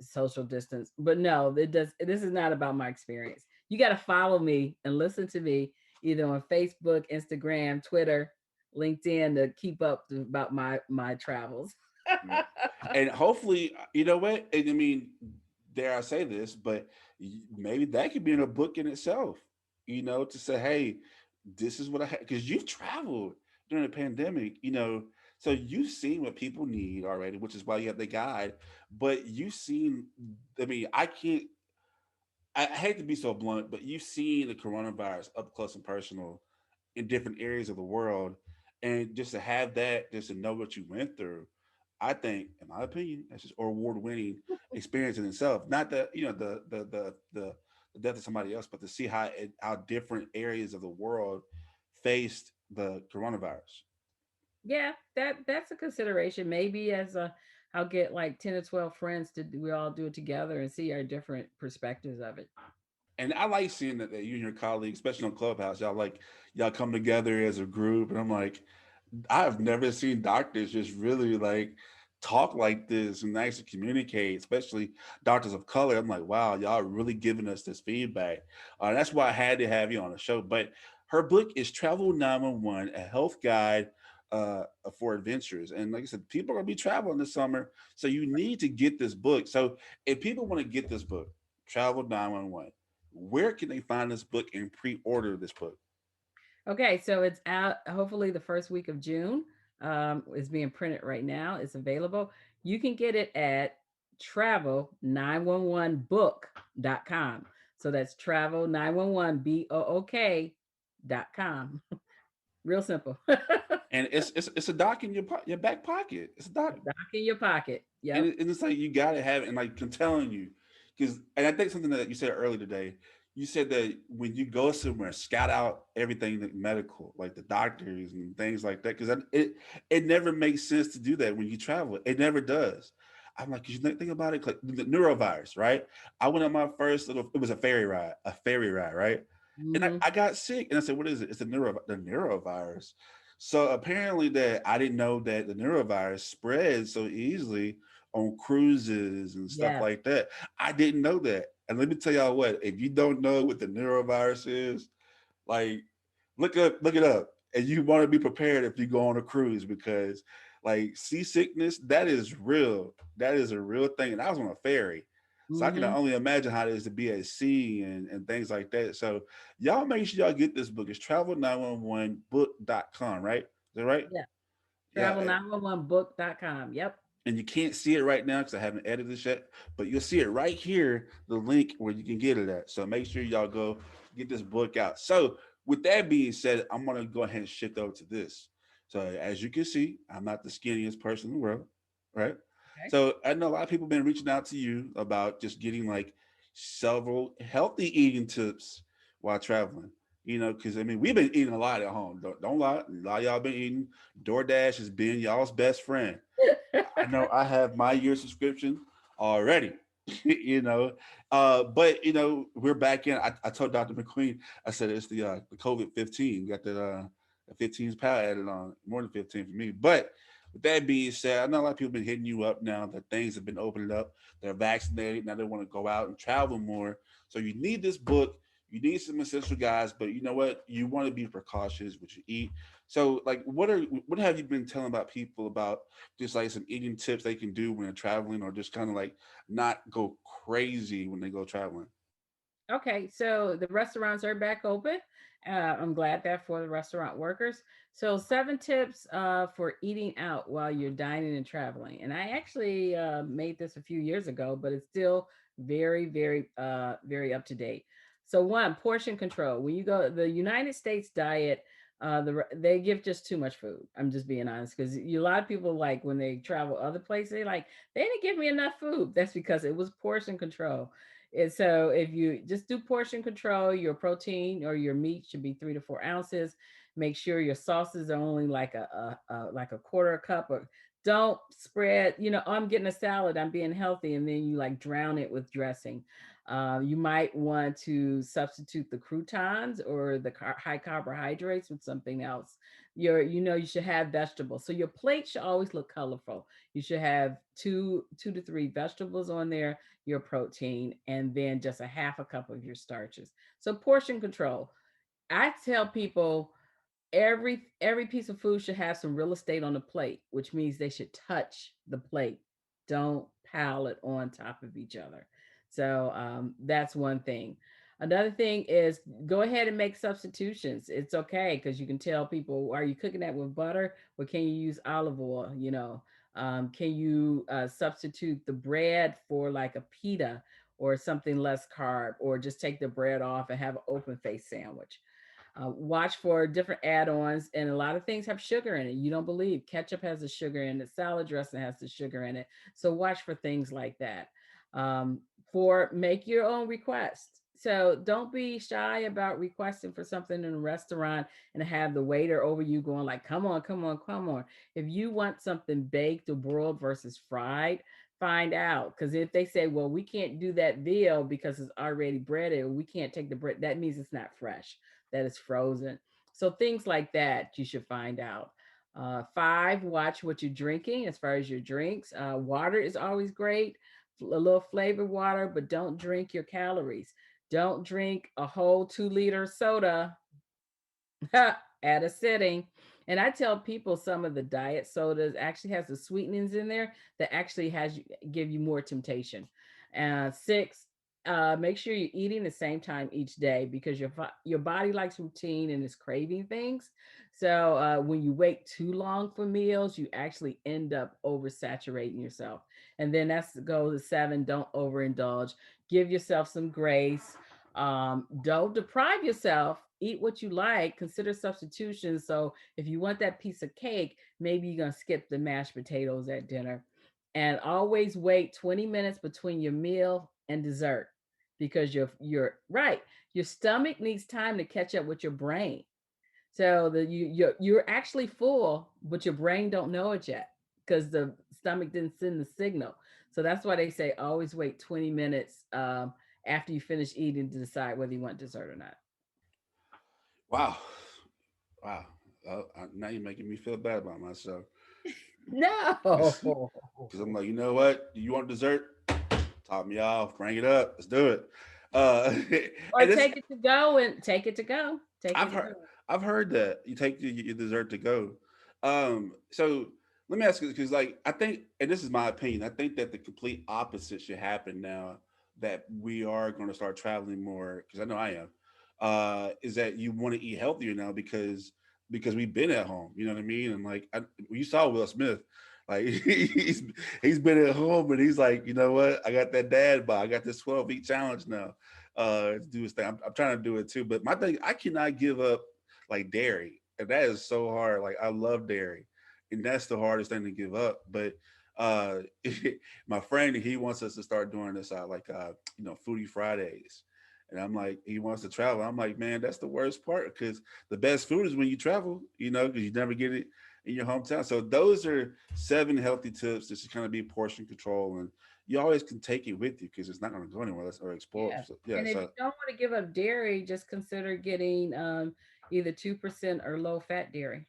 social distance. But no, it does. This is not about my experience. You got to follow me and listen to me either on Facebook, Instagram, Twitter, LinkedIn to keep up about my travels. Yeah. And hopefully, you know what? I mean, dare I say this, but maybe that could be in a book in itself. To say, hey, this is what I had because you've traveled during the pandemic. So you've seen what people need already, which is why you have the guide. But you've seen. I mean, I can't. I hate to be so blunt, but you've seen the coronavirus up close and personal in different areas of the world, and just to have that, just to know what you went through, I think, in my opinion, that's just award-winning experience in itself. Not the the death of somebody else, but to see how different areas of the world faced the coronavirus. Yeah, that's a consideration. Maybe I'll get like 10 or 12 friends we all do it together and see our different perspectives of it. And I like seeing that you and your colleagues, especially on Clubhouse, y'all come together as a group, and I'm like, I've never seen doctors just really like talk like this and actually communicate, especially doctors of color. I'm like, wow, y'all are really giving us this feedback. That's why I had to have you on the show. But her book is Travel 911, a health guide for adventures. And like I said, people are going to be traveling this summer. So you need to get this book. So if people want to get this book, Travel 911, where can they find this book and pre-order this book? Okay, so it's out hopefully the first week of June. It's being printed right now. It's available. You can get it at travel911book.com. So that's travel911book.com. Real simple. And it's a doc in your back pocket. It's a doc, Doc in your pocket. and, Yep. and it's like you got to have it. And like I'm telling you, because and I think something that you said earlier today, you said that when you go somewhere, scout out everything that medical, like the doctors and things like that, because it never makes sense to do that when you travel. It never does. I'm like, you think about it, like the neurovirus, right? I went on my first little, it was a ferry ride, right? And Hmm. I got sick, and I said, what is it? It's the neurovirus. So apparently that I didn't know that the neurovirus spreads so easily on cruises and stuff Yes. like that. I didn't know that. And let me tell y'all what, if you don't know what the neurovirus is, like look it up. And you want to be prepared if you go on a cruise because like seasickness, that is real. That is a real thing. And I was on a ferry. So I can Hmm. only imagine how it is to be at sea and things like that. So y'all make sure y'all get this book. It's travel911book.com, right? Is that right? Yeah. Yeah. Travel911book.com. Yep. And you can't see it right now because I haven't edited this yet, but you'll see it right here, the link where you can get it at. So make sure y'all go get this book out. So with that being said, I'm gonna go ahead and shift over to this. So as you can see, I'm not the skinniest person in the world, right? Okay. So I know a lot of people have been reaching out to you about just getting like several healthy eating tips while traveling. You know, because I mean, we've been eating a lot at home. Don't lie. A lot of y'all been eating. DoorDash has been y'all's best friend. I know I have my year subscription already. you know, but you know, we're back in. I told Dr. McQueen, I said it's the COVID-19. Got the 15 pound added on, more than 15 for me. But with that being said, I know a lot of people have been hitting you up now that things have been opening up. They're vaccinated now. They want to go out and travel more. So you need this book. You need some essential guides, but you know what? You want to be precautious what you eat. So, like, what have you been telling about people about just like some eating tips they can do when they're traveling, or just kind of like not go crazy when they go traveling? Okay, so the restaurants are back open. I'm glad that for the restaurant workers. So 7 tips for eating out while you're dining and traveling. And I actually made this a few years ago, but it's still very up to date. So one, portion control. When you go the United States diet, they give just too much food. I'm just being honest because a lot of people like when they travel other places, they didn't give me enough food. That's because it was portion control. And so if you just do portion control, your protein or your meat should be 3 to 4 ounces. Make sure your sauces are only like like a quarter cup, or don't spread, oh, I'm getting a salad, I'm being healthy, and then you like drown it with dressing. You might want to substitute the croutons or the high carbohydrates with something else. You should have vegetables. So your plate should always look colorful. You should have two to three vegetables on there, your protein, and then just a half a cup of your starches. So portion control. I tell people every piece of food should have some real estate on the plate, which means they should touch the plate. Don't pile it on top of each other. So that's one thing. Another thing is go ahead and make substitutions. It's okay because you can tell people, are you cooking that with butter or can you use olive oil? Can you substitute the bread for like a pita or something less carb, or just take the bread off and have an open face sandwich? Watch for different add-ons, and a lot of things have sugar in it. You don't believe ketchup has the sugar in it, salad dressing has the sugar in it. So watch for things like that. Um, for make your own request. So don't be shy about requesting for something in a restaurant and have the waiter over you going like, come on, come on, come on. If you want something baked or broiled versus fried, find out. Because if they say, well, we can't do that veal because it's already breaded, or we can't take the bread, that means it's not fresh, that is frozen. So things like that you should find out. 5, watch what you're drinking as far as your drinks. Water is always great, a little flavored water, but don't drink your calories. Don't drink a whole 2-liter soda at a sitting. And I tell people some of the diet sodas actually has the sweetenings in there that actually give you more temptation. 6, make sure you're eating the same time each day because your body likes routine and is craving things. So when you wait too long for meals, you actually end up oversaturating yourself. And then that's goal to 7. Don't overindulge. Give yourself some grace. Don't deprive yourself. Eat what you like. Consider substitutions. So if you want that piece of cake, maybe you're gonna skip the mashed potatoes at dinner. And always wait 20 minutes between your meal and dessert, because you're right. Your stomach needs time to catch up with your brain. So you're actually full, but your brain don't know it yet because the stomach didn't send the signal. So that's why they say always wait 20 minutes after you finish eating to decide whether you want dessert or not. Wow. Wow. Now you're making me feel bad about myself. No. Because I'm like, you know what? Do you want dessert? Top me off. Bring it up. Let's do it. Or And this, take it to go and take it to go. Take it I've to heard, go. I've heard that you take your dessert to go. So let me ask you because, like, I think, and this is my opinion, I think that the complete opposite should happen now that we are going to start traveling more. Because I know I am. Is that you want to eat healthier now because we've been at home. You know what I mean? And like, you saw Will Smith. Like he's been at home and he's like, you know what? I got that dad bod. I got this 12-week challenge now. To do his thing. I'm trying to do it too. But my thing, I cannot give up like dairy. And that is so hard. Like I love dairy. And that's the hardest thing to give up. But uh my friend, he wants us to start doing this foodie Fridays. And I'm like, he wants to travel. I'm like, man, that's the worst part because the best food is when you travel, because you never get it in your hometown. So those are 7 healthy tips that should kind of be portion control, and you always can take it with you because it's not going to go anywhere or explode. Yeah. So, yeah. And if you So don't want to give up dairy, just consider getting either 2% or low fat dairy.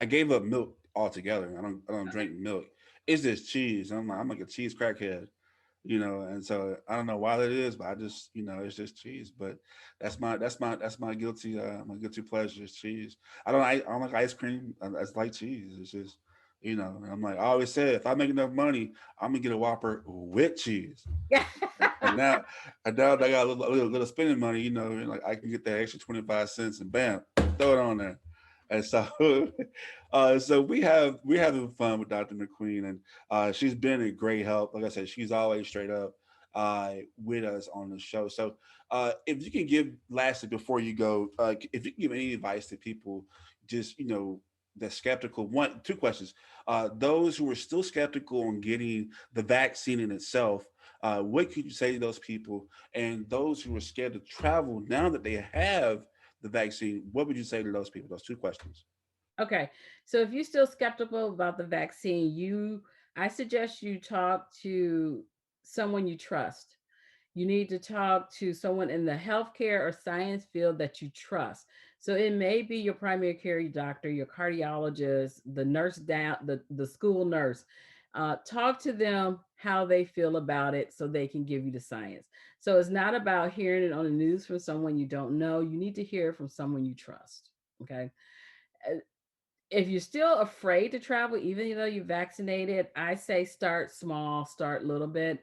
I gave up milk altogether. I don't drink milk. It's just cheese. I'm like a cheese crackhead. And so I don't know why that is, but I just, it's just cheese. But that's my guilty pleasure is cheese. I don't like ice cream. I just like cheese. It's just, I'm like I always said, if I make enough money, I'm gonna get a Whopper with cheese. Yeah. And now, that I got a little spending money, and like I can get that extra 25 cents and bam, throw it on there. And so, so we're having fun with Dr. McQueen, and she's been a great help. Like I said, she's always straight up with us on the show. So, if you can give, lastly, before you go, if you can give any advice to people, just that's skeptical. Two questions. Those who are still skeptical on getting the vaccine in itself, what could you say to those people? And those who are scared to travel now that they have the vaccine, what would you say to those people? Those 2 questions. Okay. So if you're still skeptical about the vaccine, I suggest you talk to someone you trust. You need to talk to someone in the healthcare or science field that you trust. So it may be your primary care doctor, your cardiologist, the nurse down, the school nurse. Talk to them how they feel about it so they can give you the science. So it's not about hearing it on the news from someone you don't know. You need to hear it from someone you trust. Okay. Uh, If you're still afraid to travel, even though you're vaccinated, I say start small, start a little bit,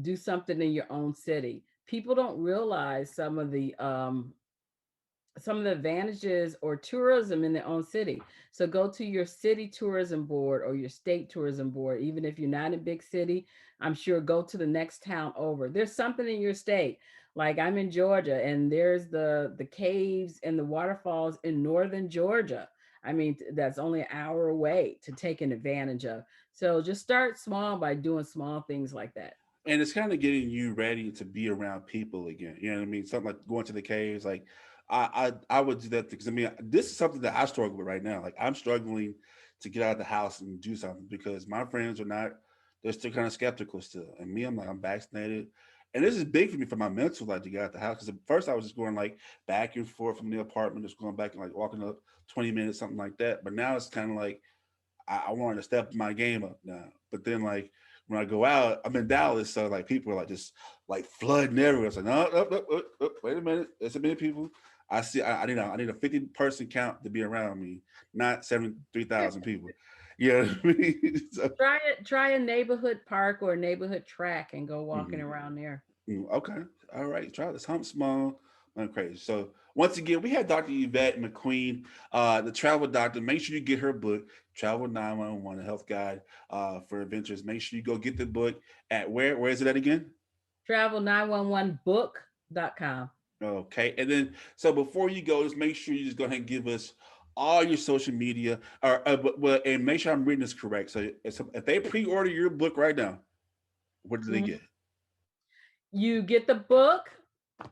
do something in your own city. People don't realize some of the advantages or tourism in their own city. So go to your city tourism board or your state tourism board. Even if you're not in a big city, I'm sure go to the next town over. There's something in your state. Like I'm in Georgia and there's the caves and the waterfalls in northern Georgia. I mean, that's only an hour away to take an advantage of. So just start small by doing small things like that. And it's kind of getting you ready to be around people again. You know what I mean? Something like going to the caves. Like I would do that because I mean this is something that I struggle with right now. Like I'm struggling to get out of the house and do something because my friends are not. They're still kind of skeptical still, and me, I'm like I'm vaccinated, and this is big for me for my mental life to get out of the house. Because at first I was just going like back and forth from the apartment, just going back and like walking up 20 minutes, something like that. But now it's kind of like I wanted to step my game up now. But then like when I go out, I'm in Dallas, so like people are like just like flooding everywhere. It's like, no, no, no, no, no, wait a minute. There's a many people. I see. I need a 50-person count to be around me, not 73,000 people. You know what I mean? So, Try a neighborhood park or a neighborhood track and go walking mhm. around there. Okay. All right. Try this. Hump small. I'm crazy. So once again, we had Dr. Yvette McQueen, the travel doctor. Make sure you get her book, Travel 911, a health guide for adventures. Make sure you go get the book at where is it at again? Travel911book.com. Okay. And then so before you go, just make sure you just go ahead and give us all your social media and make sure I'm reading this correct. So if they pre-order your book right now, what do they Mhm. get? You get the book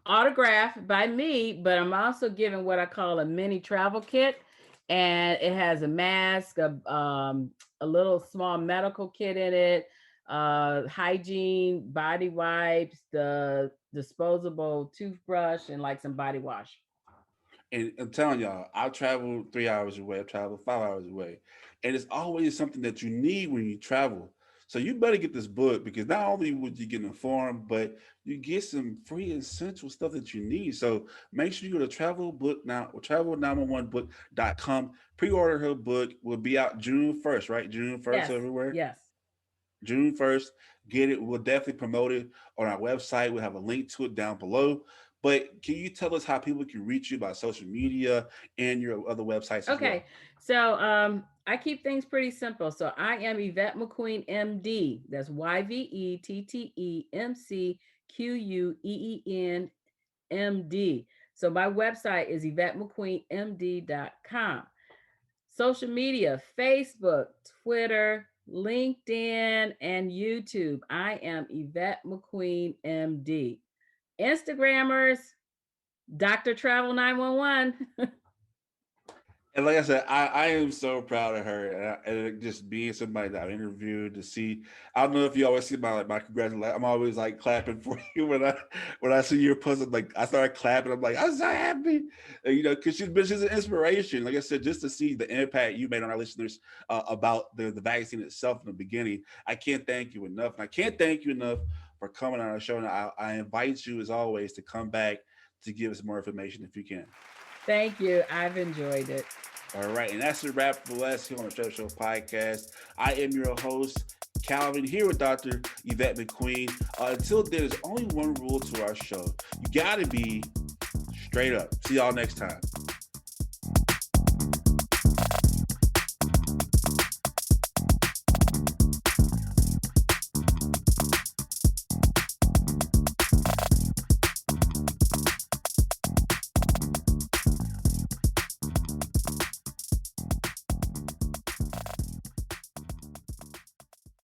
autographed by me, but I'm also giving what I call a mini travel kit, and it has a mask, a little small medical kit in it, hygiene, body wipes, the disposable toothbrush, and like some body wash. And I'm telling y'all, I've traveled 3 hours away, I've traveled 5 hours away. And it's always something that you need when you travel. So you better get this book because not only would you get informed, but you get some free essential stuff that you need. So make sure you go to travel book now, travel911book.com. Pre-order her book will be out June 1st, right? June 1st Yes, everywhere. yes. June 1st. Get it. We'll definitely promote it on our website. We'll have a link to it down below. But can you tell us how people can reach you by social media and your other websites as well? Okay, so I keep things pretty simple. So I am Yvette McQueen, MD. That's YVETTEMCQUEEN, MD. So my website is YvetteMcQueenMD.com. Social media, Facebook, Twitter, LinkedIn, and YouTube. I am Yvette McQueen, MD. Instagrammers, Dr. Travel 911. And like I said, I am so proud of her, and just being somebody that I've interviewed to see. I don't know if you always see my congratulations. I'm always like clapping for you when I see your post. Like I started clapping. I'm like, I'm so happy, and, because she's an inspiration. Like I said, just to see the impact you made on our listeners about the vaccine itself in the beginning. I can't thank you enough, and I can't thank you enough for coming on our show. And I invite you as always to come back to give us more information if you can. Thank you. I've enjoyed it. All right. And that's a wrap for us here on the Straight Up Show podcast. I am your host, Calvin, here with Dr. Yvette McQueen. Until then, there's only one rule to our show. You got to be straight up. See y'all next time.